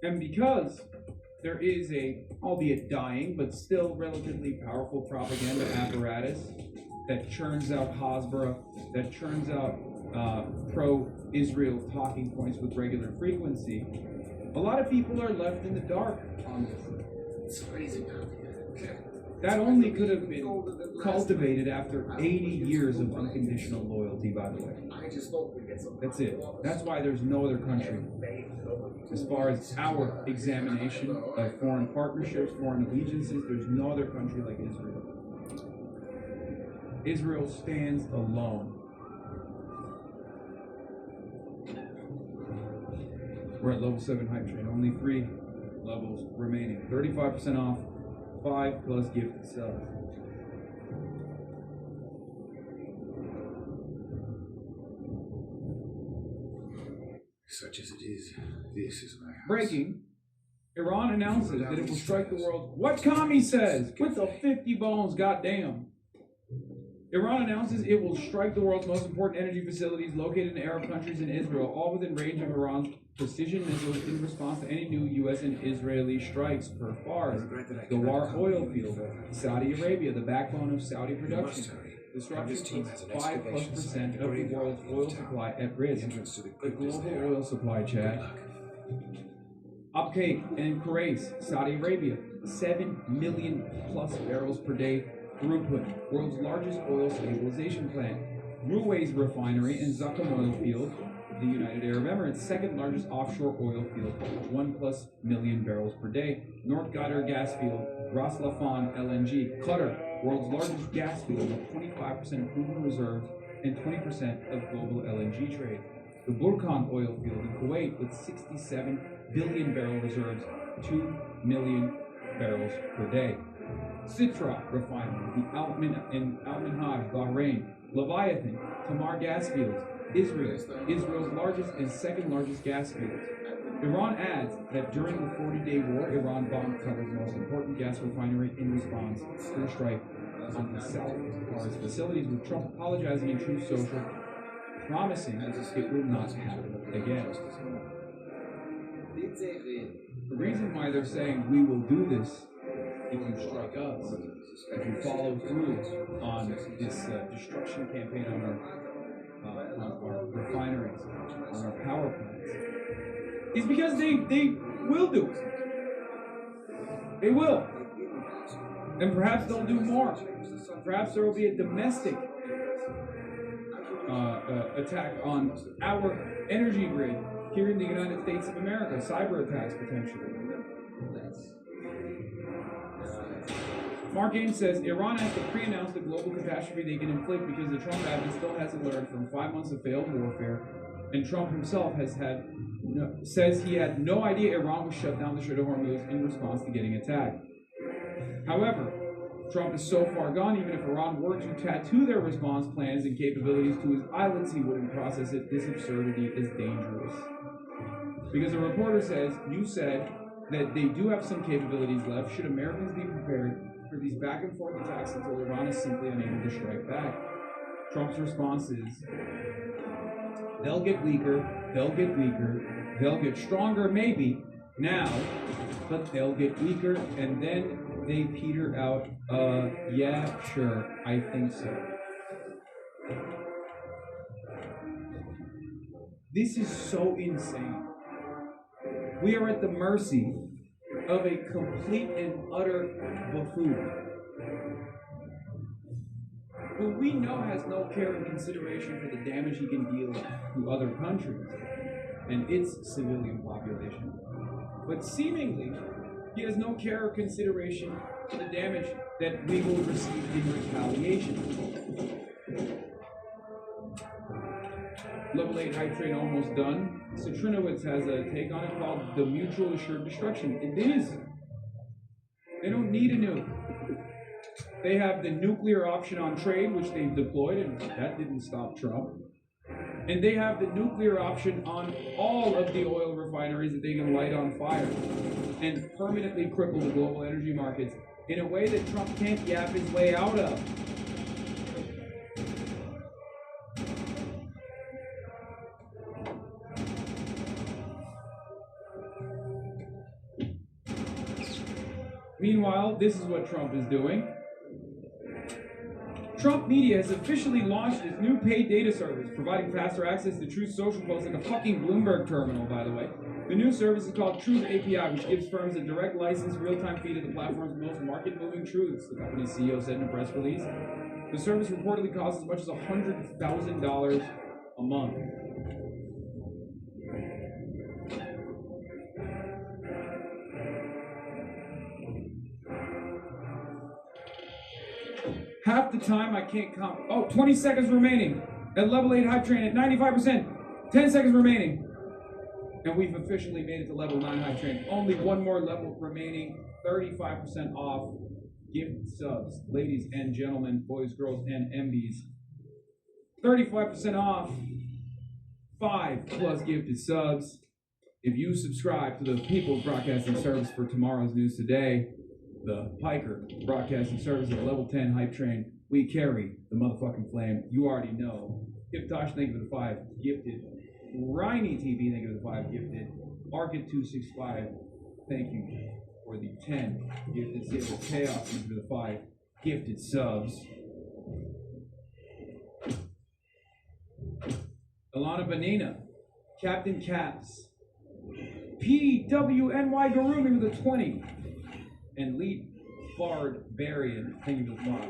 And because there is a, albeit dying, but still relatively powerful propaganda apparatus that churns out Hasbara, that churns out pro-Israel talking points with regular frequency, a lot of people are left in the dark on this. It's crazy. That only could have been cultivated after 80 years of unconditional loyalty, by the way. That's it. That's why there's no other country. As far as our examination of foreign partnerships, foreign allegiances, there's no other country like Israel. Israel stands alone. We're at level 7 hype train. Only 3 levels remaining. 35% off. 5 plus gift subs. Such as it is, this is my house. Breaking. Iran announces that it will strike the world. What commie says? With the 50 bones, goddamn. Iran announces it will strike the world's most important energy facilities located in Arab countries and Israel, all within range of Iran's precision missiles in response to any new U.S. and Israeli strikes per Fars. The War oil field, Saudi Arabia, the backbone of Saudi production. Disruption puts 5+% of the world's oil supply at risk. The global oil supply, Chad. Uptake in Kuwait, Saudi Arabia, 7 million plus barrels per day throughput. World's largest oil stabilization plant. Ruwais refinery and Zakum oil field, the United Arab Emirates, second largest offshore oil field, 1+ million barrels per day. North Qatar gas field, Ras Laffan LNG. Qatar, world's largest gas field with 25% of proven reserves and 20% of global LNG trade. The Burkan oil field in Kuwait with 67 billion barrel reserves, 2 million barrels per day. Citra refinery, the Al Minhaj, Bahrain. Leviathan, Tamar gas fields, Israel's largest and second largest gas fields. Iran adds that during the 40-day war, Iran bombed Qatar's most important gas refinery in response to a strike on the South Pars facilities, with Trump apologizing in Truth Social, promising it will not happen again. The reason why they're saying we will do this if you strike us, if you follow through on this destruction campaign on our refineries, on our power plants, is because they will do it. They will. And perhaps they'll do more. Perhaps there will be a domestic attack on our energy grid here in the United States of America, cyber attacks potentially. Mark Ames says, Iran has to pre-announce the global catastrophe they can inflict because the Trump admin still hasn't learned from 5 months of failed warfare, and Trump himself says he had no idea Iran would shut down the Strait of Hormuz in response to getting attacked. However, Trump is so far gone, even if Iran were to tattoo their response plans and capabilities to his eyelids, he wouldn't process it. This absurdity is dangerous. Because a reporter says, you said that they do have some capabilities left. Should Americans be prepared for these back and forth attacks until Iran is simply unable to strike back? Trump's response is, they'll get weaker, they'll get stronger maybe now, but they'll get weaker, and then they peter out. Yeah, sure, I think so. This is so insane. We are at the mercy of a complete and utter buffoon, who we know has no care and consideration for the damage he can deal to other countries and its civilian population. But seemingly, he has no care or consideration for the damage that we will receive in retaliation. Level 8 hype train almost done. Citrinowitz has a take on it called the mutual assured destruction. It is. They don't need a nuke. They have the nuclear option on trade, which they've deployed, and that didn't stop Trump. And they have the nuclear option on all of the oil refineries that they can light on fire and permanently cripple the global energy markets in a way that Trump can't yap his way out of. Meanwhile, this is what Trump is doing. Trump Media has officially launched its new paid data service, providing faster access to Truth social posts like a fucking Bloomberg terminal, by the way. The new service is called Truth API, which gives firms a direct license real-time feed of the platform's most market-moving truths, the company's CEO said in a press release. The service reportedly costs as much as $100,000 a month. Half the time I can't count. Oh, 20 seconds remaining. At level 8 hype train at 95%. 10 seconds remaining. And we've officially made it to level 9 hype train. Only one more level remaining. 35% off gift subs. Ladies and gentlemen, boys, girls, and MBs. 35% off. 5+ gifted subs. If you subscribe to the People's Broadcasting Service for tomorrow's news today, the Piker Broadcasting Service at level 10 hype train, we carry the motherfucking flame. You already know. Kiptosh, thank you for the 5 gifted. Riny TV, thank you for the 5 gifted. Arcade265, thank you for the 10 gifted. Seattle Chaos, thank you for the 5 gifted subs. Alana Bonina, Captain Caps, PWNY Garumi with a 20. And Lead Barbarian, thank you for the 5.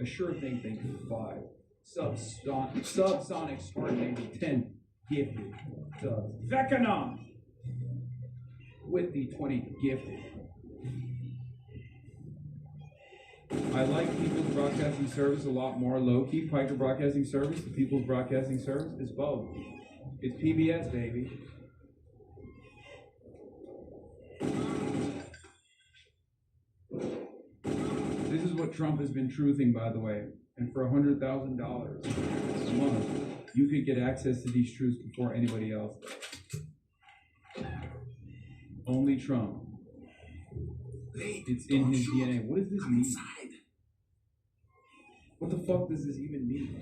A Sure Thing, thank you for the 5. Subsonic Smart, thank you for 10 gifted subs. Vekanon with the 20 gifted. I like People's Broadcasting Service a lot more low-key. Piker Broadcasting Service, the People's Broadcasting Service, is both. It's PBS, baby. This is what Trump has been truthing, by the way. And for $100,000 a month, you could get access to these truths before anybody else does. Only Trump. It's in his DNA. What does this mean? What the fuck does this even mean?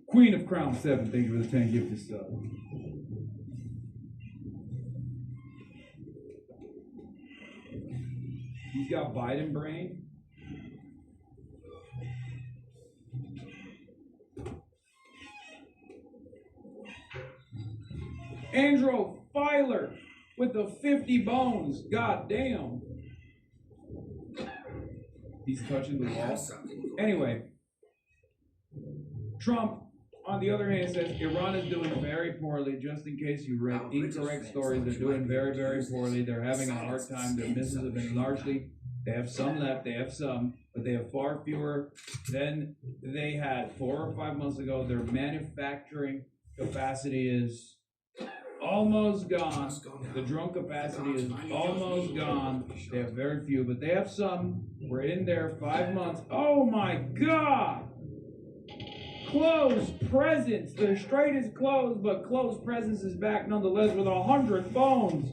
Queen of Crown 7, thank you for the 10 gifted stuff. He's got Biden brain. Andrew Filer with the 50 bones. God damn. He's touching the wall. Anyway, Trump, on the other hand, says Iran is doing very poorly. Just in case you read incorrect stories, they're doing very, very poorly. They're having a hard time. Their missiles have been largely, they have some left, they have some, but they have far fewer than they had 4 or 5 months ago. Their manufacturing capacity is almost gone. The drone capacity is almost gone. They have very few, but they have some. We're in there 5 months. Oh my God! Closed presence. The strait is closed, but closed presence is back nonetheless with 100 bones.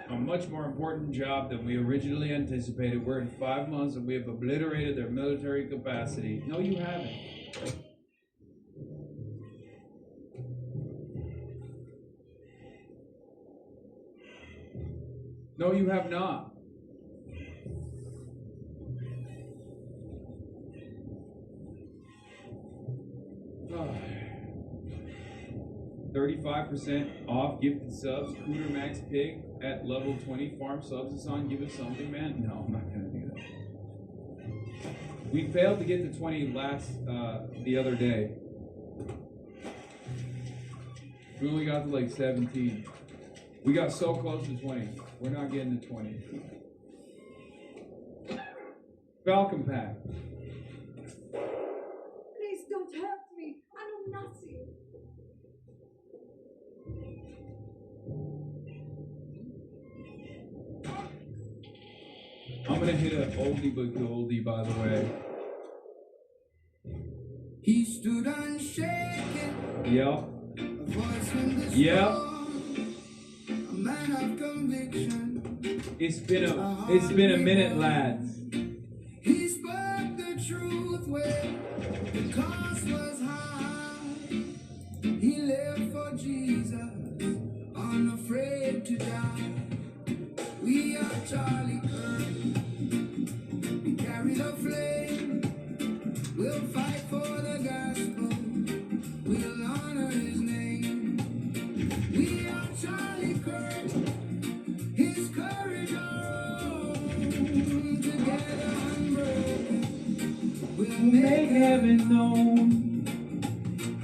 A much more important job than we originally anticipated. We're in 5 months and we have obliterated their military capacity. No, you haven't. No, you have not. 35% off gifted subs. Cooter Max Pig at level 20. Farm subs is on. Give us something, man. No, I'm not gonna do that. We failed to get to 20 the other day. We only got to like 17. We got so close to 20. We're not getting to 20. Falcon Pack. Please don't hurt me. I know nothing. I'm gonna hit an oldie but goldie, by the way. He stood unshaken. Yep. A voice from the Yep. storm, a man of conviction. It's been a minute, lads. He's unafraid to die. We are Charlie Kirk. We carry the flame. We'll fight for the gospel. We'll honor his name. We are Charlie Kirk. His courage our own. Together unbroken. We'll Make heaven known.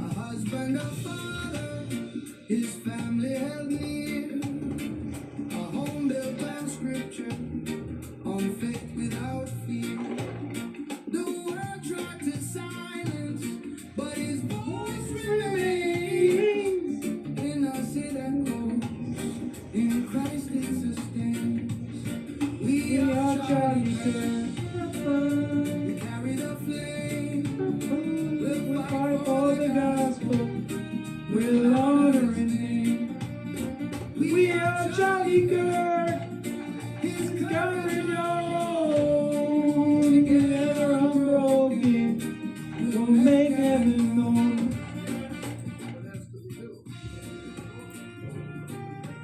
a husband, a father, his family held near. A home built on scripture, on faith without fear. The world tried to silence, but his voice remains. In us it echoes, in Christ it sustains. We are Charlie Kirk. We carry the flame. We'll fight for the gospel. We'll honor his name. We are Charlie Kirk. His courage on. Together unbroken. We'll make heaven known.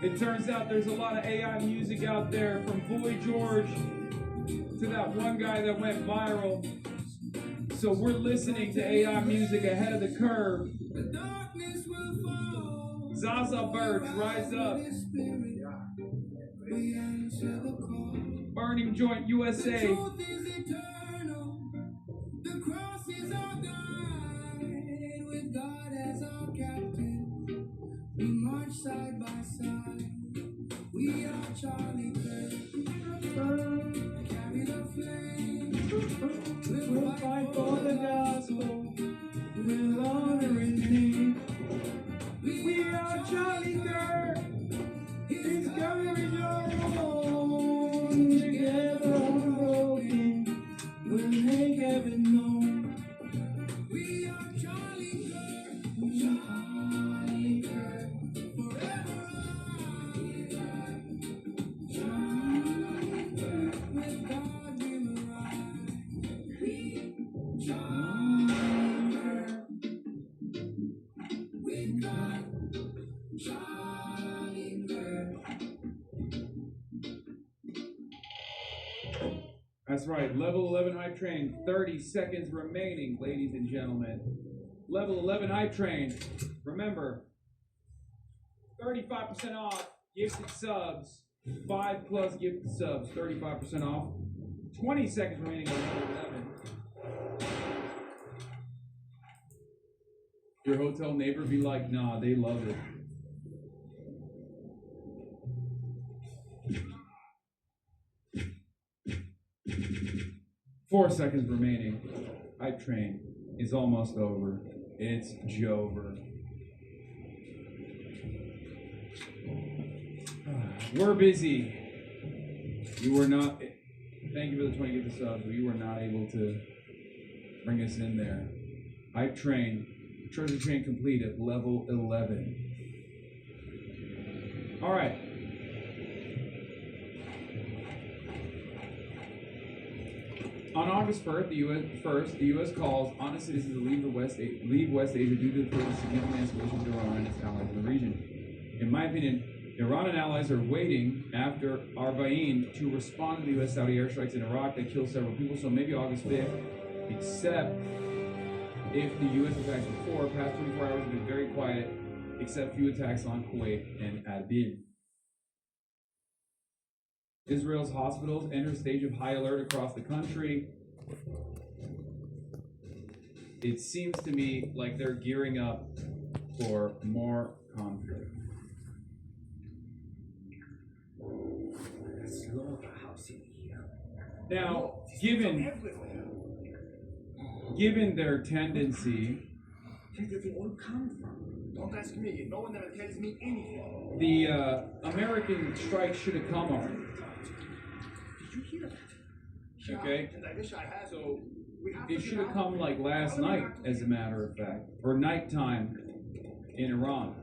It turns out there's a lot of AI music out there, from Boy George to that one guy that went viral. So we're listening to AI music ahead of the curve. The darkness will fall. Zaza Birch, rise up. We answer the call. Burning Joint The USA. truth is eternal. The cross is our guide. With God as our captain, we march side by side. We are Charlie Kirk. Carry the flame. We'll fight for the gospel. We'll honor his name. We are Charlie Kirk. His courage on. Together unbroken. We'll make heaven known. We are Charlie Kirk. Charlie Kirk. Forever alive. Charlie Kirk. With God we'll arrive. We Charlie Kirk. With God. Charlie Kirk. That's right, level 11 hype train, 30 seconds remaining, ladies and gentlemen. Level 11 hype train, remember, 35% off gifted subs, 5+ gifted subs, 35% off, 20 seconds remaining on level 11. Your hotel neighbor be like, nah, they love it. Four seconds remaining. Hype train is almost over. It's Jover. We're busy. You were not. Thank you for the 20 gifted subs. We were not able to bring us in there. Hype train. Treasure train complete at level 11. All right. On August 1st, the U.S. calls on its citizens to leave West Asia due to the further significant escalation of Iran and its allies in the region. In my opinion, Iran and allies are waiting after Arbaeen to respond to the U.S.-Saudi airstrikes in Iraq that killed several people, so maybe August 5th, except if the U.S. attacks before. Past 24 hours have been very quiet, except few attacks on Kuwait and Adil. Israel's hospitals enter a stage of high alert across the country. It seems to me like they're gearing up for more conflict. Now, given their tendency, Where did they all come from? Don't ask me. No one ever tells me anything. the American strike should have come already. Did you hear that? Okay. And I wish I had. So we have to it get should have out come of like here. last All we night, have to as a do- matter of fact, or nighttime in Iran.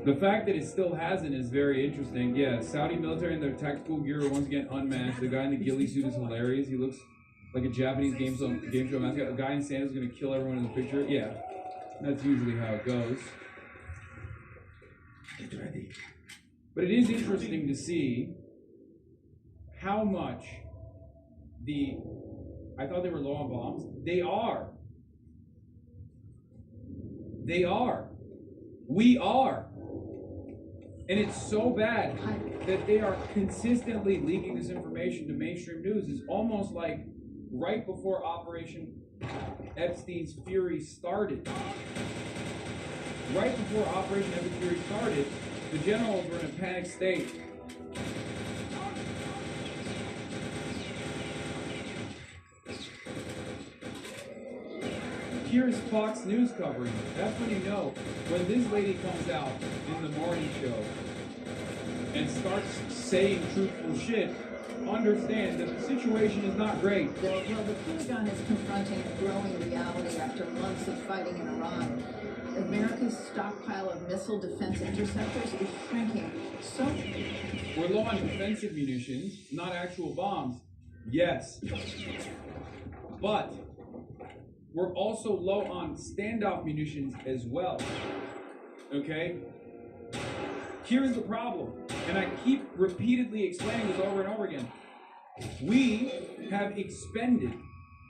The fact that it still hasn't is very interesting. Yeah, Saudi military and their tactical gear are once again unmatched. The guy in the ghillie suit is hilarious. He looks like a Japanese game show mascot. A guy in sandals is going to kill everyone in the picture. Yeah, that's usually how it goes. Get ready. But it is interesting to see how much I thought they were low on bombs. They are. They are. We are. And it's so bad that they are consistently leaking this information to mainstream news. It's almost like right before Operation Epstein's Fury started. Right before Operation Epstein's Fury started, the generals were in a panic state. Here's Fox News covering it. That's when you know, when this lady comes out in the morning show and starts saying truthful shit, understand that the situation is not great. Well, the Pentagon is confronting a growing reality after months of fighting in Iran. America's stockpile of missile defense interceptors is shrinking. So we're low on defensive munitions, not actual bombs. Yes. But we're also low on standoff munitions as well. Okay? Here's the problem, and I keep repeatedly explaining this over and over again. We have expended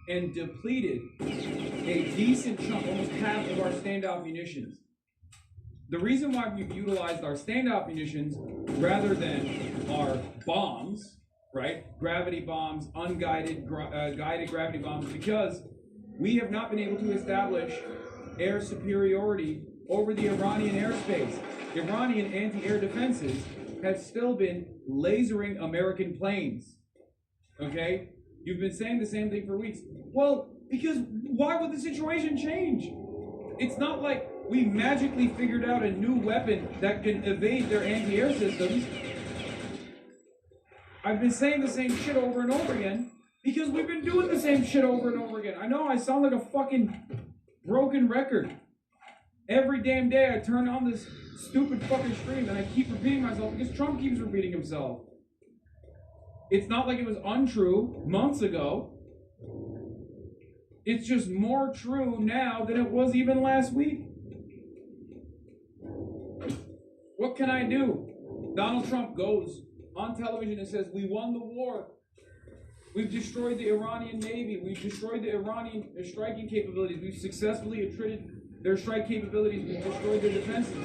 and depleted a decent chunk, almost half of our standoff munitions. The reason why we've utilized our standoff munitions rather than our bombs, right? Gravity bombs, unguided, guided gravity bombs, is because we have not been able to establish air superiority over the Iranian airspace. Iranian anti-air defenses have still been lasering American planes. Okay? You've been saying the same thing for weeks. Well, because why would the situation change? It's not like we magically figured out a new weapon that can evade their anti-air systems. I've been saying the same shit over and over again because we've been doing the same shit over and over again. I know I sound like a fucking broken record. Every damn day I turn on this stupid fucking stream and I keep repeating myself because Trump keeps repeating himself. It's not like it was untrue months ago. It's just more true now than it was even last week. What can I do? Donald Trump goes on television and says, we won the war. We've destroyed the Iranian Navy. We've destroyed the Iranian striking capabilities. We've successfully attrited their strike capabilities. We've destroyed their defenses.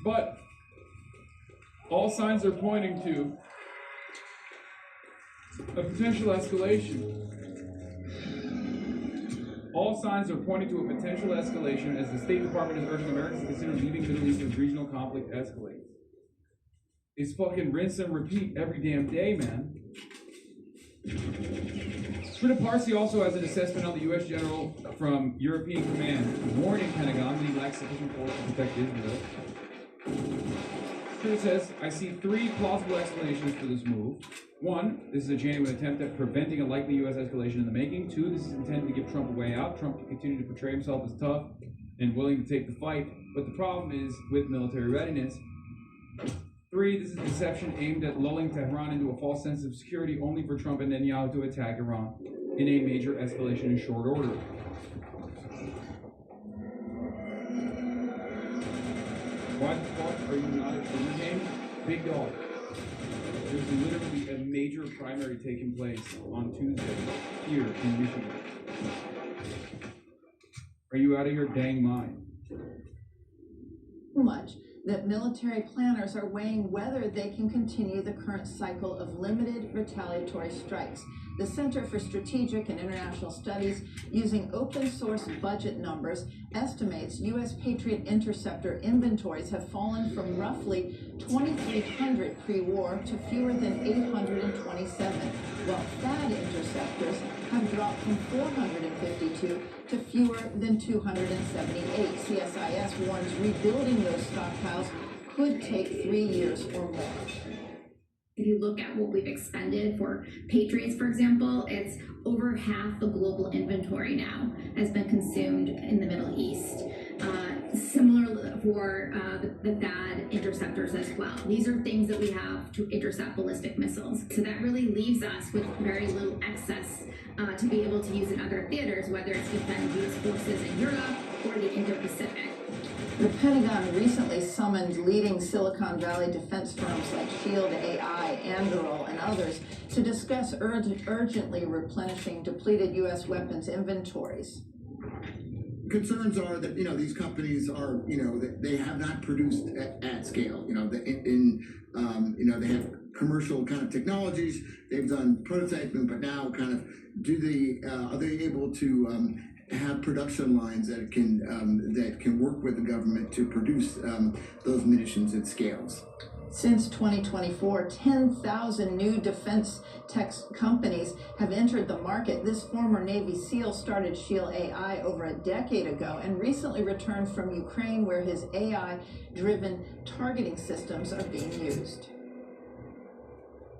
But all signs are pointing to a potential escalation. All signs are pointing to a potential escalation as the State Department is urging Americans to consider leaving the Middle East as regional conflict escalates. It's fucking rinse and repeat every damn day, man. Shrita Parsi also has an assessment on the U.S. general from European Command, warning Pentagon that he lacks sufficient force to protect Israel. Shrita says, I see three plausible explanations for this move. One, this is a genuine attempt at preventing a likely U.S. escalation in the making. Two, this is intended to give Trump a way out. Trump can continue to portray himself as tough and willing to take the fight, but the problem is with military readiness. Three, this is deception aimed at lulling Tehran into a false sense of security only for Trump and Netanyahu to attack Iran in a major escalation in short order. Why the fuck are you not at Sugar Game? Big dog. There's literally a major primary taking place on Tuesday here in Michigan. Are you out of your dang mind? too much that military planners are weighing whether they can continue the current cycle of limited retaliatory strikes. The Center for Strategic and International Studies, using open source budget numbers, estimates U.S. Patriot interceptor inventories have fallen from roughly 2,300 pre-war to fewer than 827, while THAAD interceptors have dropped from 452 to fewer than 278. CSIS warns rebuilding those stockpiles could take 3 years or more. If you look at what we've expended for Patriots, for example, it's over half the global inventory now has been consumed in the Middle East. Similar for the THAAD interceptor mortars as well. These are things that we have to intercept ballistic missiles. So that really leaves us with very little excess to be able to use in other theaters, whether it's defend U.S. forces in Europe or the Indo-Pacific. The Pentagon recently summoned leading Silicon Valley defense firms like Shield AI, Anduril, and others to discuss urgently replenishing depleted U.S. weapons inventories. Concerns are that, these companies are, they have not produced at scale. They have commercial kind of technologies. They've done prototyping, but now kind of are they able to have production lines that can work with the government to produce those munitions at scales? Since 2024, 10,000 new defense tech companies have entered the market. This former Navy SEAL started Shield AI over a decade ago and recently returned from Ukraine, where his AI-driven targeting systems are being used.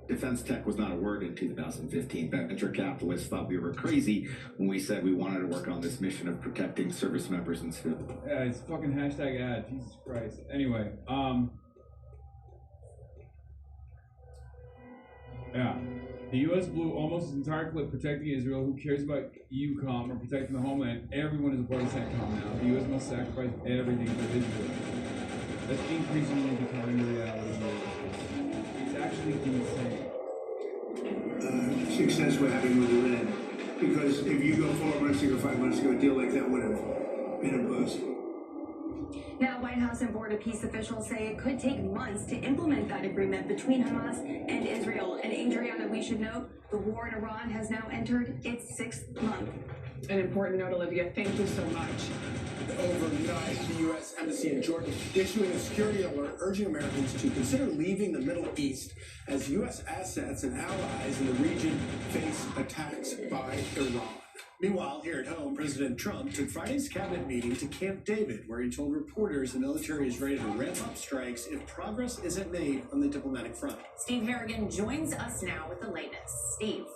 Defense tech was not a word in 2015. Venture capitalists thought we were crazy when we said we wanted to work on this mission of protecting service members and civilians. Yeah, it's fucking hashtag ad. Jesus Christ. Anyway, yeah. The U.S. blew almost its entire clip protecting Israel. Who cares about EUCOM or protecting the homeland? Everyone is a part of CENTCOM now. The U.S. must sacrifice everything for Israel. That's increasingly becoming the reality. It's actually insane. Success we're having with Iran. Because if you go 4 months ago, 5 months ago, a deal like that would have been a bust. Now, White House and Board of Peace officials say it could take months to implement that agreement between Hamas and Israel. And Adriana, we should note, the war in Iran has now entered its 6th month. An important note, Olivia. Thank you so much. Overnight, the U.S. Embassy in Jordan issuing a security alert urging Americans to consider leaving the Middle East as U.S. assets and allies in the region face attacks by Iran. Meanwhile, here at home, President Trump took Friday's cabinet meeting to Camp David, where he told reporters the military is ready to ramp up strikes if progress isn't made on the diplomatic front. Steve Harrigan joins us now with the latest. Steve.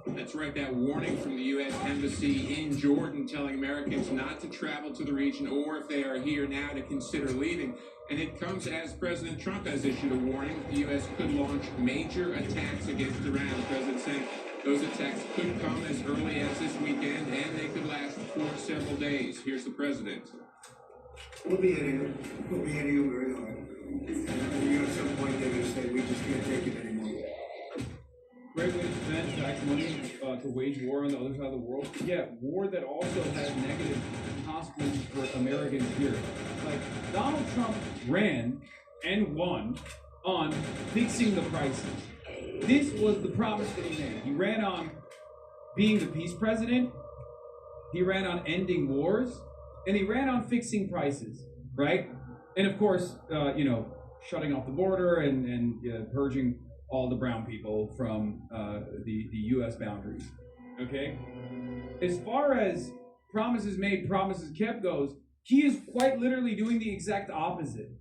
That's right, that warning from the U.S. Embassy in Jordan telling Americans not to travel to the region, or if they are here now, to consider leaving. And it comes as President Trump has issued a warning that the U.S. could launch major attacks against Iran. The president saying those attacks could come as early as this weekend, and they could last for several days. Here's the president. We'll be hitting them very hard. And at some point they're going to say, we just can't take it anymore. Great way to spend tax money to wage war on the other side of the world. Yeah, war that also has negative consequences for Americans here. Like, Donald Trump ran and won on fixing the prices. This was the promise that he made. He ran on being the peace president. He ran on ending wars. And he ran on fixing prices, right? And of course, shutting off the border and purging all the brown people from the U.S. boundaries, okay? As far as promises made, promises kept goes, he is quite literally doing the exact opposite,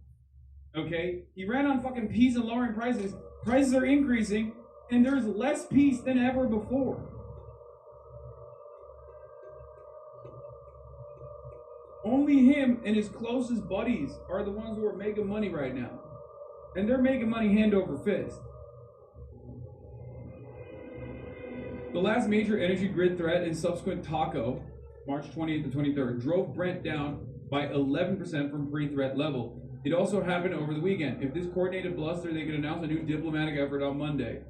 okay? He ran on fucking peace and lowering prices. Prices are increasing, and there's less peace than ever before. Only him and his closest buddies are the ones who are making money right now. And they're making money hand over fist. The last major energy grid threat and subsequent taco, March 28th to 23rd, drove Brent down by 11% from pre-threat level. It also happened over the weekend. If this coordinated bluster, they could announce a new diplomatic effort on Monday.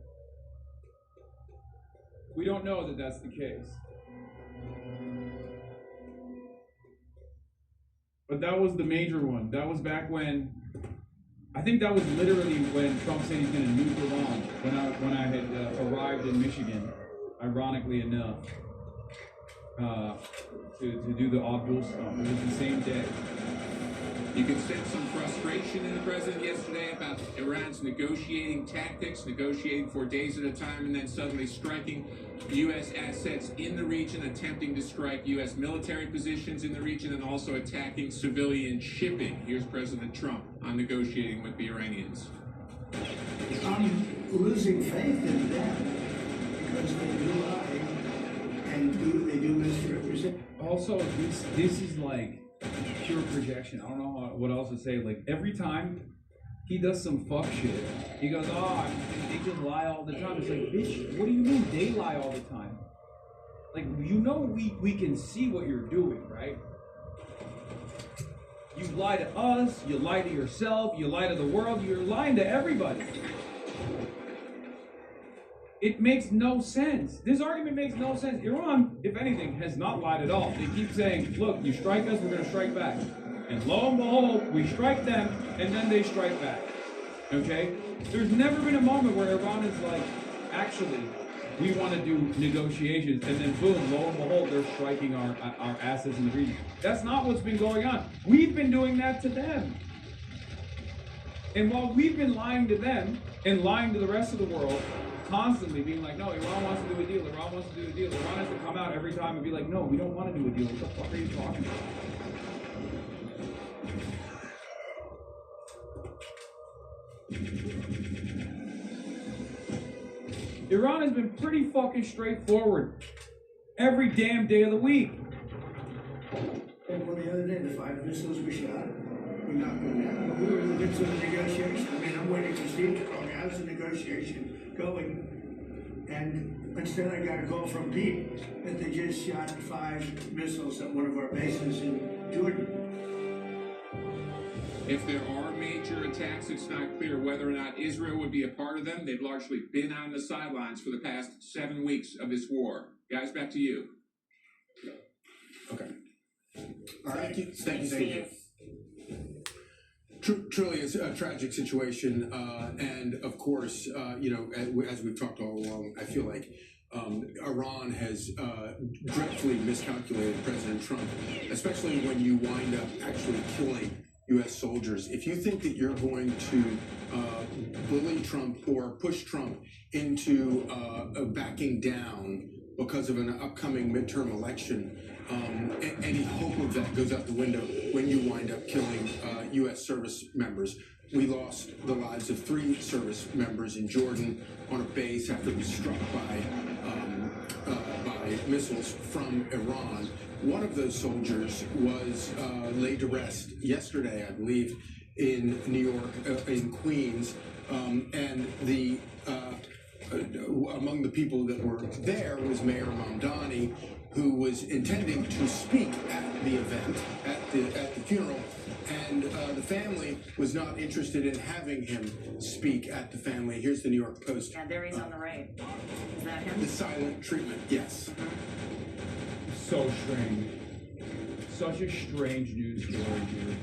We don't know that that's the case. But that was the major one. That was back when, I think that was literally when Trump said he's going to nuke Iran, when I had arrived in Michigan, ironically enough, to do the Abdul stuff. It was the same day. You can sense some frustration in the president yesterday about Iran's negotiating tactics, negotiating for days at a time, and then suddenly striking U.S. assets in the region, attempting to strike U.S. military positions in the region, and also attacking civilian shipping. Here's President Trump on negotiating with the Iranians. I'm losing faith in them because they do lie and they do misrepresent. Also, this is like pure projection. I don't know what else to say. Like, every time he does some fuck shit, he goes, oh, they just lie all the time. It's like, bitch, what do you mean they lie all the time? Like, you know we can see what you're doing, right? You lie to us, you lie to yourself, you lie to the world, you're lying to everybody. It makes no sense. This argument makes no sense. Iran, if anything, has not lied at all. They keep saying, look, you strike us, we're going to strike back. And lo and behold, we strike them, and then they strike back. Okay? There's never been a moment where Iran is like, actually, we want to do negotiations, and then boom, lo and behold, they're striking our assets in the region. That's not what's been going on. We've been doing that to them. And while we've been lying to them and lying to the rest of the world, constantly being like, no, Iran wants to do a deal, Iran wants to do a deal, Iran has to come out every time and be like, no, we don't want to do a deal. What the fuck are you talking about? Iran has been pretty fucking straightforward every damn day of the week. And well, the other day, the 5 missiles we shot, we're not going to have. We were in the midst of a negotiation. I mean, I'm waiting for Steve to call me. How's the negotiation going? And instead, I got a call from Pete that they just shot 5 missiles at one of our bases in Jordan. If there are major attacks, it's not clear whether or not Israel would be a part of them. They've largely been on the sidelines for the past 7 weeks of this war. Guys, back to you. Okay. All right. Thank you, Steve. Truly, it's a tragic situation, and of course, you know, as we've talked all along, I feel like Iran has dreadfully miscalculated President Trump, especially when you wind up actually killing U.S. soldiers. If you think that you're going to bully Trump or push Trump into backing down because of an upcoming midterm election, any hope of that goes out the window when you wind up killing U.S. service members. We lost the lives of 3 service members in Jordan on a base after it was struck by missiles from Iran. One of those soldiers was laid to rest yesterday, I believe, in New York, in Queens, and the among the people that were there was Mayor Mamdani, who was intending to speak at the event, at the funeral, and the family was not interested in having him speak at the family. Here's the New York Post. Yeah, there he's on the right. Is that him? The silent treatment, yes. So strange. Such a strange news story, dude.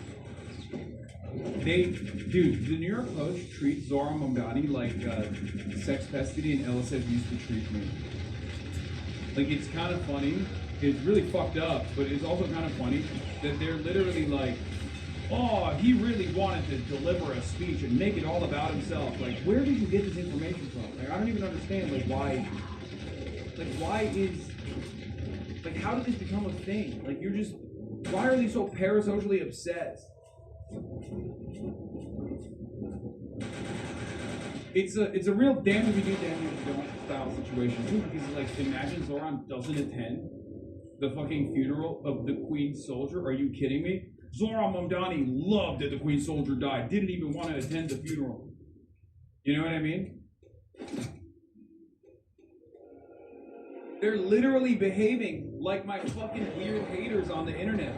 The New York Post treats Zora Mamdani like sex custody and LSF used to treat me. Like, it's kind of funny. It's really fucked up, but it's also kind of funny that they're literally like, oh, he really wanted to deliver a speech and make it all about himself. Like, where did you get this information from? Like, I don't even understand, like, why is, like, how did this become a thing? Like, you're just, why are they so parasocially obsessed? It's a real damn if you do, damn if you don't style situation too, because like, imagine Zoran doesn't attend the fucking funeral of the Queen soldier. Are you kidding me? Zoran Mamdani loved that the Queen soldier died, didn't even want to attend the funeral. You know what I mean? They're literally behaving like my fucking weird haters on the internet.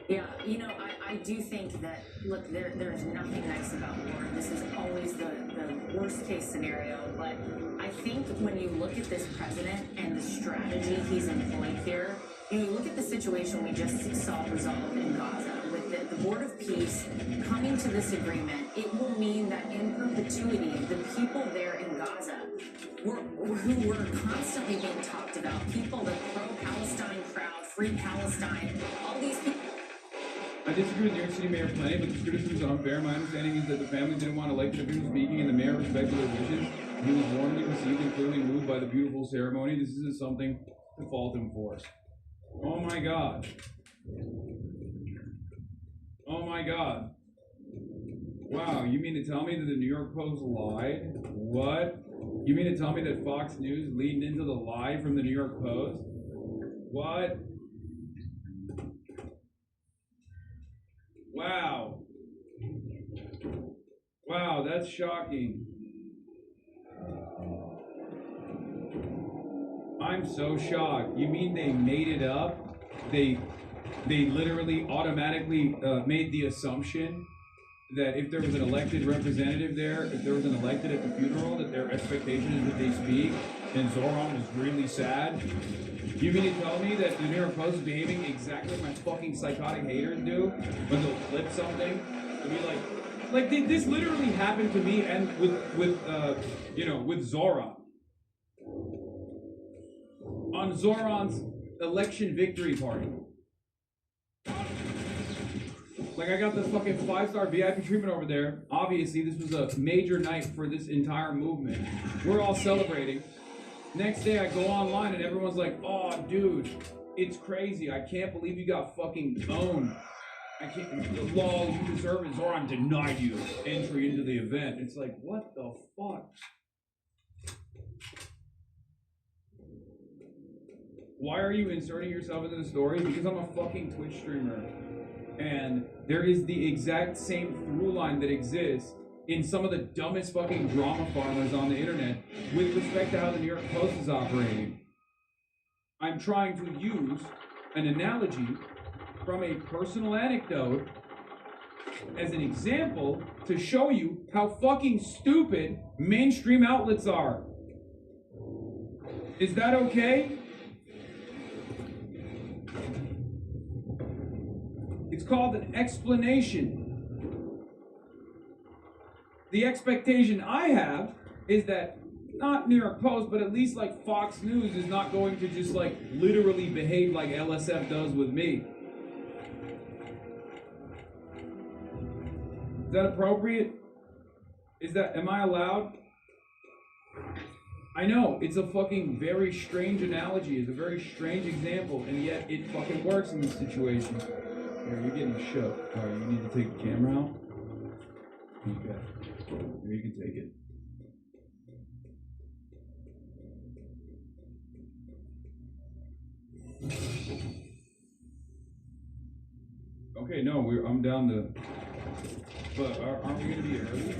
Yeah, you know, I do think that, look, there is nothing nice about war. This is always the worst case scenario. But I think when you look at this president and the strategy he's employed here, you look at the situation we just saw resolved in Gaza with the Board of Peace coming to this agreement. It will mean that in perpetuity, the people there in Gaza who were constantly being talked about, people, the pro-Palestine crowd, free Palestine, all these people. I disagree with New York City Mayor plenty, but this criticism is unfair. My understanding is that the family didn't want to elect the official speaking, and the mayor respected their wishes. He was warmly received and clearly moved by the beautiful ceremony. This isn't something to fault him for. Oh my God. Oh my God. Wow, you mean to tell me that the New York Post lied? What? You mean to tell me that Fox News leaned into the lie from the New York Post? What? Wow. Wow, that's shocking. I'm so shocked. You mean they made it up? They literally automatically made the assumption that if there was an elected representative there, if there was an elected at the funeral, that their expectation is that they speak, and Zoran is really sad. You mean to tell me that the New York Post is behaving exactly like my fucking psychotic haters do when they'll clip something? I mean, like this literally happened to me and with Zoran. On Zoran's election victory party. Like, I got the fucking 5-star VIP treatment over there. Obviously, this was a major night for this entire movement. We're all celebrating. Next day, I go online and everyone's like, oh, dude, it's crazy. I can't believe you got fucking owned. I can't, the law, you conservatives, Zoran denied you entry into the event. It's like, what the fuck? Why are you inserting yourself into the story? Because I'm a fucking Twitch streamer. And there is the exact same through line that exists in some of the dumbest fucking drama farmers on the internet with respect to how the New York Post is operating. I'm trying to use an analogy from a personal anecdote as an example to show you how fucking stupid mainstream outlets are. Is that okay? It's called an explanation. The expectation I have is that not New York Post, but at least like Fox News is not going to just like literally behave like LSF does with me. Is that appropriate? Am I allowed? I know, it's a fucking very strange analogy, it's a very strange example, and yet it fucking works in this situation. Here, you're getting shook. Alright, you need to take the camera out? Okay. Here, you can take it. Okay, no, I'm down to... But aren't we going to be early?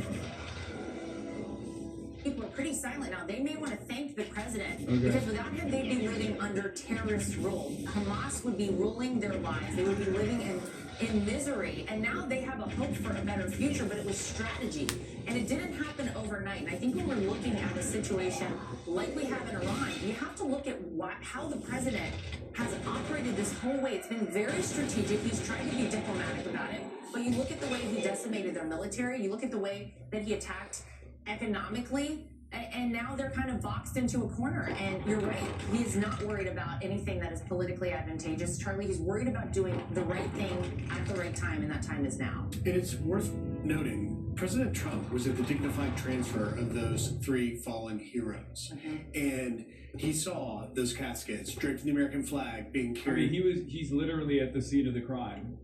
People are pretty silent now. They may want to thank the president because without him, they'd be living under terrorist rule. Hamas would be ruling their lives. They would be living in misery. And now they have a hope for a better future, but it was strategy. And it didn't happen overnight. And I think when we're looking at a situation like we have in Iran, you have to look at how the president has operated this whole way. It's been very strategic. He's tried to be diplomatic about it. But you look at the way he decimated their military. You look at the way that he attacked economically, and now they're kind of boxed into a corner. And you're right, he is not worried about anything that is politically advantageous. Charlie, he's worried about doing the right thing at the right time, and that time is now. And it's worth noting, President Trump was at the dignified transfer of those 3 fallen heroes. And he saw those caskets draped in the American flag being carried. I mean, he's literally at the scene of the crime.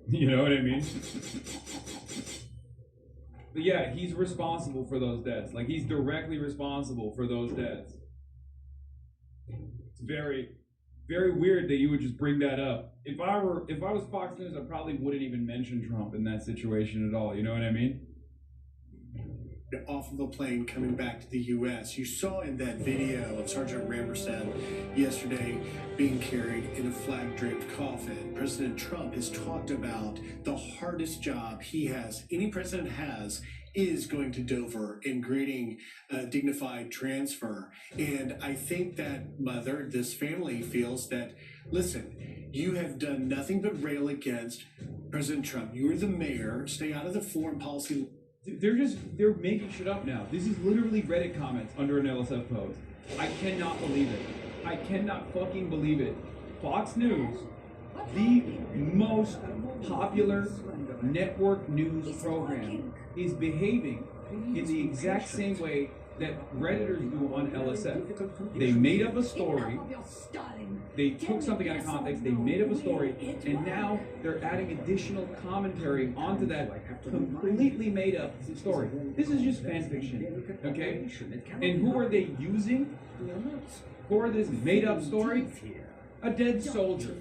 You know what I mean? But yeah, he's responsible for those deaths. Like, he's directly responsible for those deaths. It's very, very weird that you would just bring that up. If I was Fox News, I probably wouldn't even mention Trump in that situation at all. You know what I mean? Off of a plane coming back to the U.S. You saw in that video of Sergeant Rampersad yesterday being carried in a flag-draped coffin. President Trump has talked about the hardest job any president has, is going to Dover and greeting a dignified transfer. And I think that this family feels that, listen, you have done nothing but rail against President Trump. You are the mayor. Stay out of the foreign policy. They're making shit up now. This is literally Reddit comments under an LSF post. I cannot believe it. I cannot fucking believe it. Fox News, the most popular network news program, is behaving in the exact same way that Redditors do on LSF. They made up a story, they took something out of context, they made up a story, and now they're adding additional commentary onto that completely made up story. This is just fan fiction, okay? And who are they using for this made up story? A dead soldier,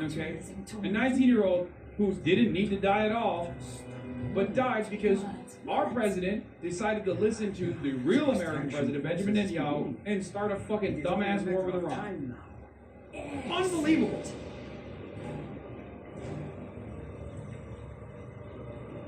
okay? A 19-year-old who didn't need to die at all, but died because our president decided to listen to the real American president, Benjamin Netanyahu, and start a fucking dumbass war with Iran. Unbelievable.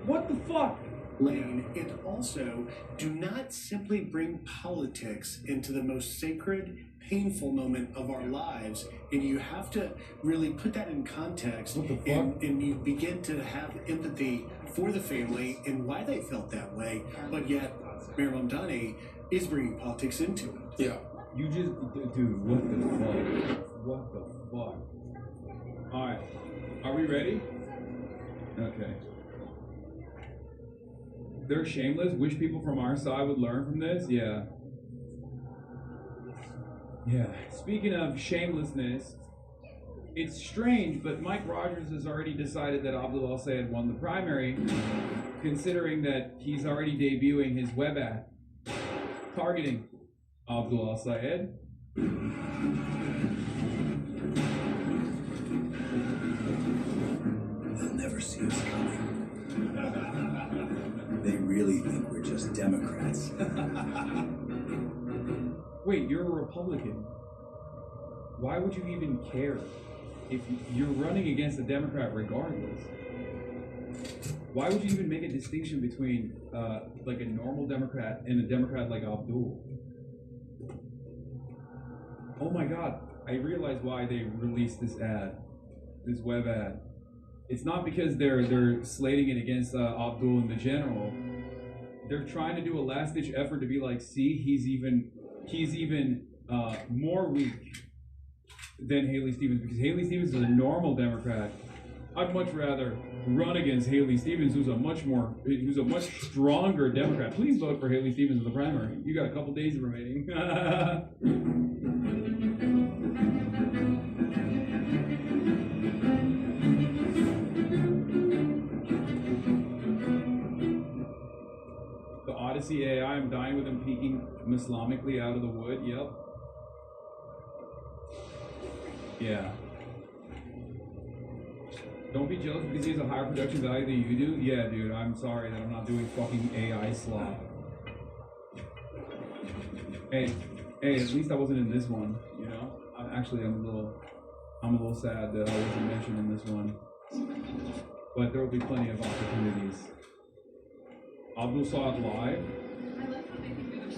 What the fuck? Lane, and also do not simply bring politics into the most sacred, painful moment of our lives, and you have to really put that in context, and you begin to have empathy for the family and why they felt that way, but yet Mayor Mamdani is bringing politics into it. Yeah. You just, dude, what the fuck? What the fuck? Alright, are we ready? Okay. They're shameless. Wish people from our side would learn from this. Yeah. Yeah. Speaking of shamelessness, it's strange, but Mike Rogers has already decided that Abdul Al-Sayed won the primary, considering that he's already debuting his web ad targeting Abdul Al-Sayed. They'll never see us coming. They really think we're just Democrats. Wait, you're a Republican. Why would you even care if you're running against a Democrat regardless? Why would you even make a distinction between like a normal Democrat and a Democrat like Abdul? Oh my God, I realize why they released this ad, this web ad. It's not because they're slating it against Abdul in the general. They're trying to do a last-ditch effort to be like, see, he's even more weak than Haley Stevens, because Haley Stevens is a normal Democrat. I'd much rather run against Haley Stevens, who's a much stronger Democrat. Please vote for Haley Stevens in the primary. You got a couple days remaining. Odyssey AI, I'm dying with him peeking Islamically out of the wood. Yep. Yeah. Don't be jealous because he has a higher production value than you do. Yeah, dude, I'm sorry that I'm not doing fucking AI slop. Hey, at least I wasn't in this one, you know? I'm a little sad that I wasn't mentioned in this one. But there will be plenty of opportunities. Abdul saw it live. I like how they think we have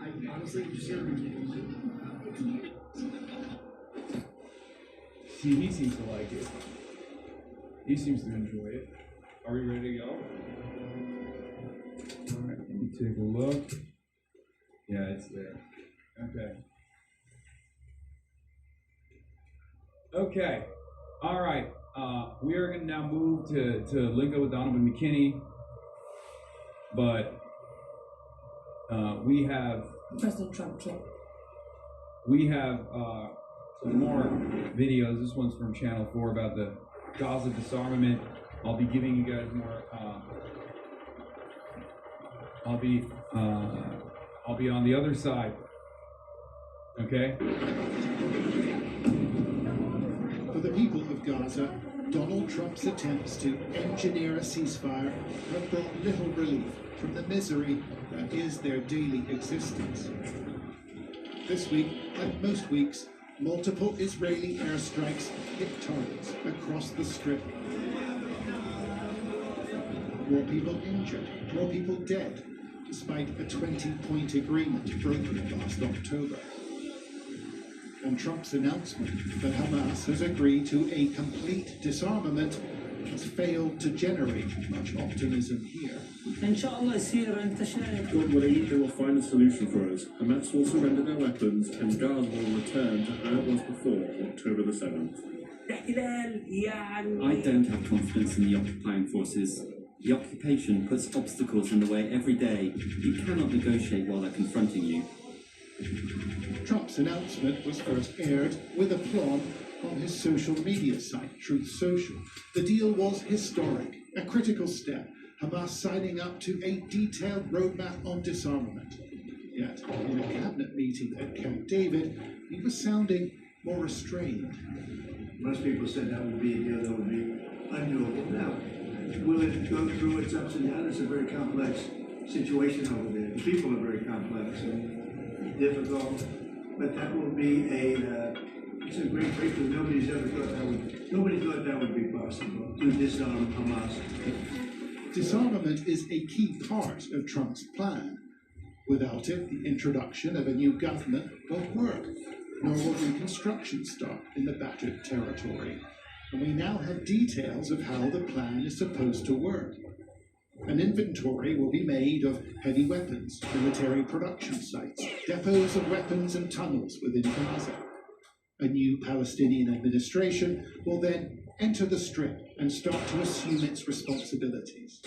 I honestly just hear See, he seems to like it. He seems to enjoy it. Are we ready to go? Alright, let me take a look. Yeah, it's there. Okay. Okay. Alright. We are going to now move to link up with Donovan McKinney, but we have President Trump clip. We have some more videos. This one's from Channel 4 about the Gaza disarmament. I'll be giving you guys more. I'll be on the other side. Okay. For the people of Gaza, Donald Trump's attempts to engineer a ceasefire have brought little relief from the misery that is their daily existence. This week, like most weeks, multiple Israeli airstrikes hit targets across the Strip. More people injured, more people dead, despite a 20-point agreement broken last October. And Trump's announcement that Hamas has agreed to a complete disarmament has failed to generate much optimism here. God willing, they will find a solution for us. Hamas will surrender their weapons and Gaza will return to how it was before October the 7th. I don't have confidence in the occupying forces. The occupation puts obstacles in the way every day. You cannot negotiate while they're confronting you. Trump's announcement was first aired with aplomb on his social media site, Truth Social. The deal was historic, a critical step, Hamas signing up to a detailed roadmap on disarmament. Yet, in a cabinet meeting at Camp David, he was sounding more restrained. Most people said that would be a deal that would be undoable. Now, will it go through its ups and downs? It's a very complex situation over there. The people are very complex and difficult, but that will be it's a great breakthrough. Nobody thought that would be possible to disarm Hamas. Disarmament is a key part of Trump's plan. Without it, the introduction of a new government won't work, nor will reconstruction start in the battered territory. And we now have details of how the plan is supposed to work. An inventory will be made of heavy weapons, military production sites, depots of weapons and tunnels within Gaza. A new Palestinian administration will then enter the Strip and start to assume its responsibilities.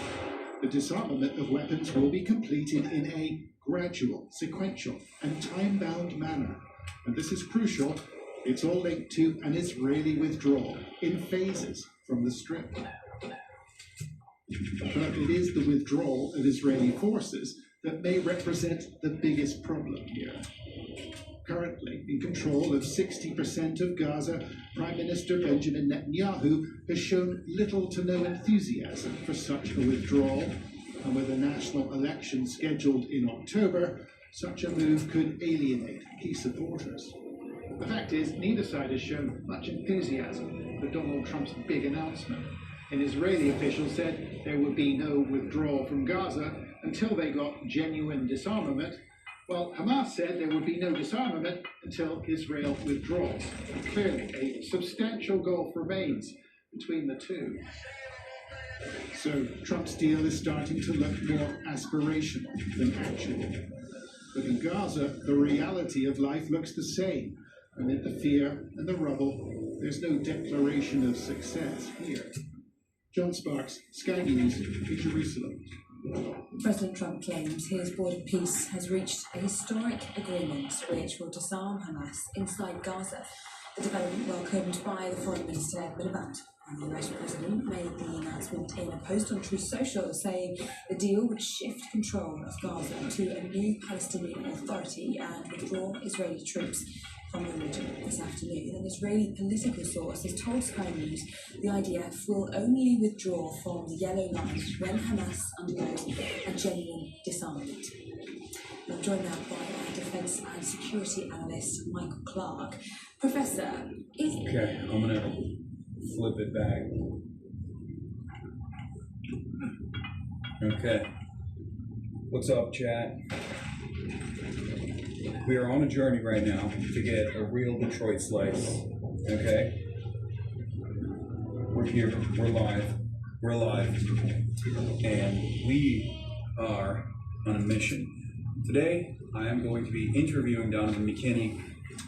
The disarmament of weapons will be completed in a gradual, sequential, and time-bound manner. And this is crucial. It's all linked to an Israeli withdrawal in phases from the Strip. But it is the withdrawal of Israeli forces that may represent the biggest problem here. Currently in control of 60% of Gaza, Prime Minister Benjamin Netanyahu has shown little to no enthusiasm for such a withdrawal, and with a national election scheduled in October, such a move could alienate key supporters. The fact is, neither side has shown much enthusiasm for Donald Trump's big announcement. An Israeli official said there would be no withdrawal from Gaza until they got genuine disarmament, while Hamas said there would be no disarmament until Israel withdraws. And clearly, a substantial gulf remains between the two. So Trump's deal is starting to look more aspirational than actual. But in Gaza, the reality of life looks the same. Amid the fear and the rubble, there's no declaration of success here. John Sparks, Sky News, in Jerusalem. President Trump claims his border peace has reached a historic agreement which will disarm Hamas inside Gaza. The development welcomed by the Foreign Minister Miliband. And the US President made the announcement in a post on Truth Social, saying the deal would shift control of Gaza to a new Palestinian Authority and withdraw Israeli troops from the region this afternoon. An Israeli political source has told Sky News the IDF will only withdraw from the Yellow Line when Hamas undergoes a genuine disarmament. I'm joined now by our defence and security analyst, Michael Clark. Professor, is... Okay, I'm going to flip it back. Okay. What's up, chat? We are on a journey right now to get a real Detroit slice. Okay? We're here. We're live. We're live. And we are on a mission. Today, I am going to be interviewing Donovan McKinney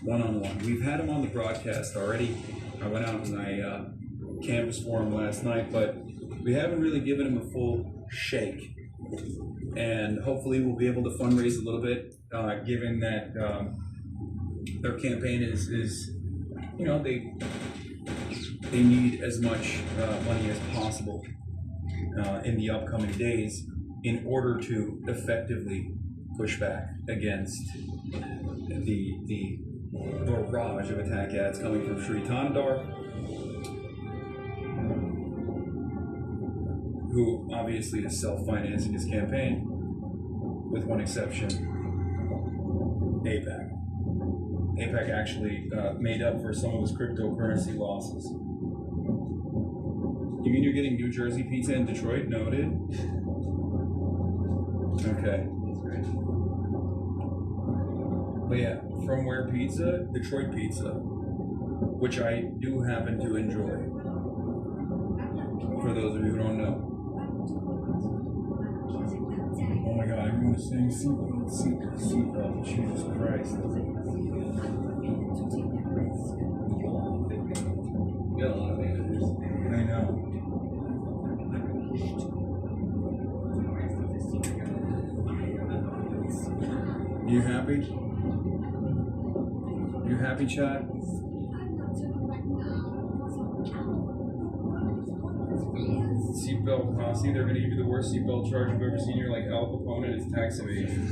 one-on-one. We've had him on the broadcast already. I went out and I canvassed for him last night, but we haven't really given him a full shake. And hopefully we'll be able to fundraise a little bit, given that their campaign is you know, they need as much money as possible in the upcoming days in order to effectively push back against the barrage of attack ads coming from Sri Tanadar, who obviously is self-financing his campaign, with one exception, AIPAC. AIPAC actually made up for some of his cryptocurrency losses. You mean you're getting New Jersey pizza in Detroit? Noted. Okay. But yeah, from where pizza? Detroit pizza, which I do happen to enjoy. For those of you who don't know. Oh my God, everyone is saying seatbelt, Jesus Christ. Got a lot of managers. I know. You happy? You happy, Chad? Seatbelt posse, they're going to give you the worst seatbelt charge you've ever seen. You're like Al Capone and his tax evasion.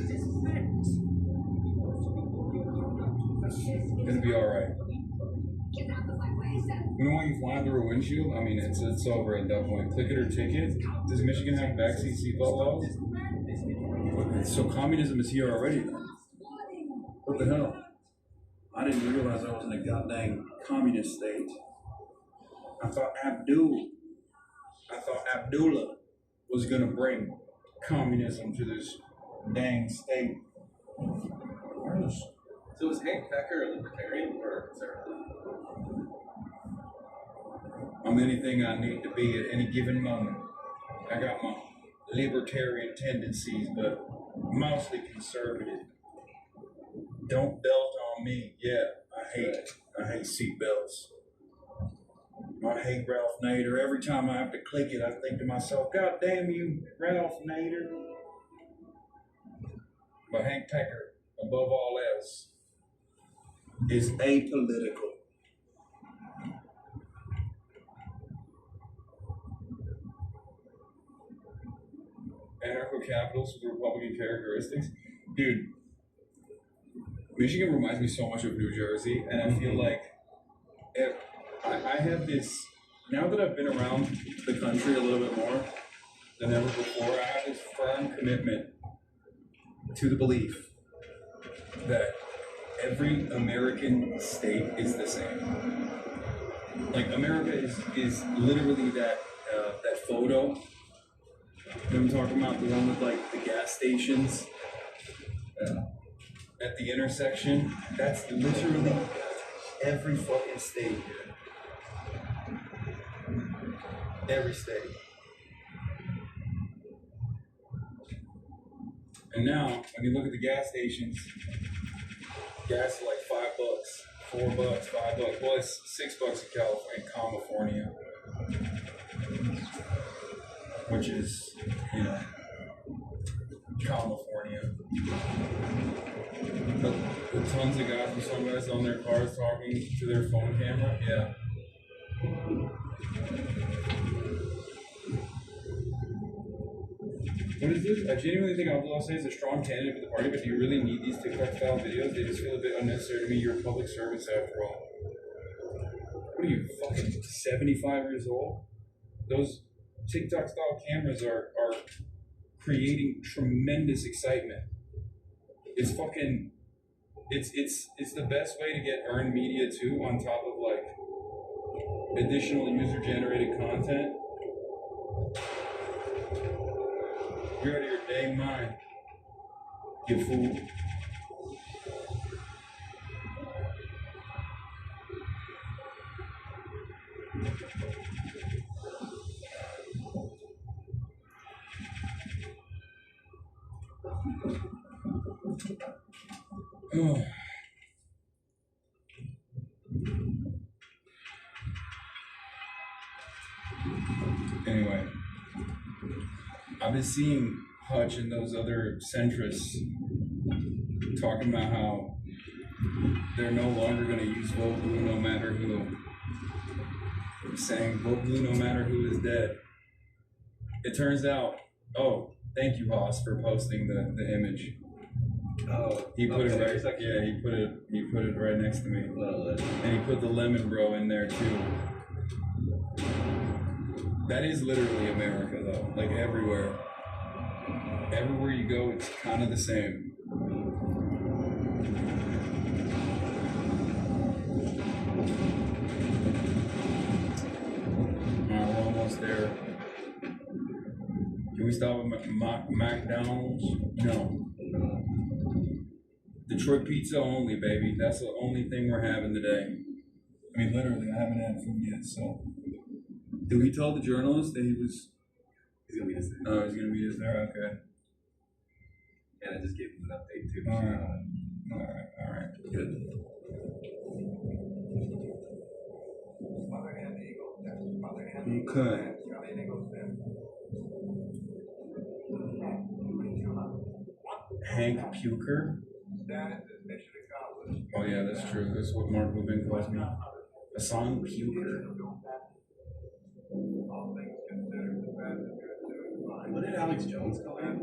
Gonna be alright. You know when you fly through a windshield? I mean, it's over at that point. Click it or ticket. Does Michigan have backseat seatbelt laws? So communism is here already then. What the hell? I didn't realize I was in a goddamn communist state. I thought Abdullah was gonna bring communism to this dang state. So is Hank Becker a libertarian or a conservative? I'm anything I need to be at any given moment. I got my libertarian tendencies, but mostly conservative. Don't belt on me. Yeah, I hate seatbelts. I hate Ralph Nader. Every time I have to click it, I think to myself, God damn you, Ralph Nader. But Hank Becker, above all else, is apolitical. Anarcho-capitalists with Republican characteristics. Dude, Michigan reminds me so much of New Jersey, and I feel like I have this, now that I've been around the country a little bit more than ever before, I have this firm commitment to the belief that every American state is the same. Like, America is literally that photo. You know what I'm talking about? The one with like the gas stations at the intersection. That's literally every fucking state. Every state. And now, when you look at the gas stations, gas is like $5, $4, $5. Well, it's $6 in California, which is, you know, California. The tons of guys with sunglasses on their cars talking to their phone camera. Yeah. What is this? I genuinely think Abdullah say is a strong candidate for the party, but do you really need these TikTok-style videos? They just feel a bit unnecessary to me. You're a public service after all. What are you, fucking 75 years old? Those TikTok-style cameras are creating tremendous excitement. It's fucking, it's the best way to get earned media too, on top of like additional user-generated content. You're out of your dang mind, you fool. Oh. Anyway, I've been seeing Hutch and those other centrists talking about how they're no longer going to use vote blue no matter who. Saying vote blue no matter who is dead. It turns out, oh, thank you, Haas, for posting the image. Oh, he put it right. Yeah, he put it right next to me, and he put the lemon bro in there too. That is literally America, though. Like everywhere you go, it's kind of the same. We're almost there. Can we stop at McDonald's? No. Detroit pizza only, baby. That's the only thing we're having today. I mean, literally, I haven't had food yet, so. Did he tell the journalist that he was? He's gonna meet us there. Oh, he's gonna meet us there. Okay. And I just gave him an update too. All right. Good. Okay. Hank Puker? Oh yeah, that's true. That's what Mark Lubin calls me. Hassan Puker. What did Alex Jones call him?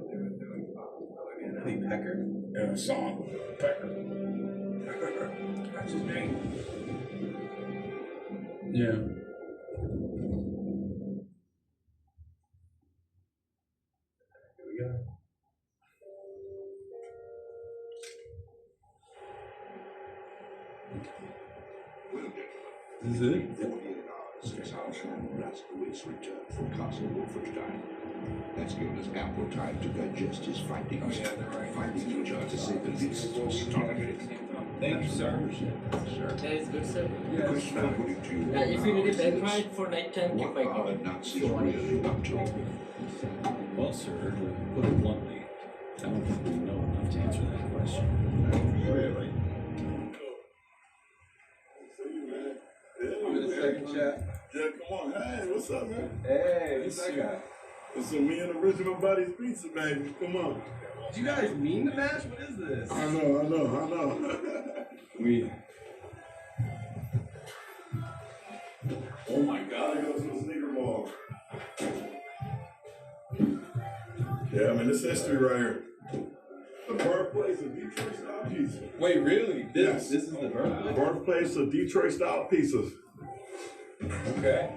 I think Pecker? Yeah, Hassan Pecker. That's his name. Yeah. Here we go. This is it? 6 hours from Blazkowicz's return from Castle Wolfenstein. That's given us ample time to digest his findings. Findings which are, to say the least, astonishing. Thank you, sir. Sir. That is good, sir. The question I'm putting to you If you now need a is bed this. ride for night time, What keep my are call. the Nazis really up to? Well, sir, to put it bluntly, I don't think we know enough to answer that question. Really? I'm in the second chat. Yeah, come on. Hey, what's up, man? Hey, who's that guy? It's a me and Original Buddy's Pizza, baby. Come on. Do you guys mean the match? What is this? I know. We. Oh my God, I go to a sneaker ball. Yeah, I mean, this history right here. The birthplace of Detroit style pizza. Wait, really? Yes. This is the birthplace? Birthplace of Detroit style pizzas. Okay.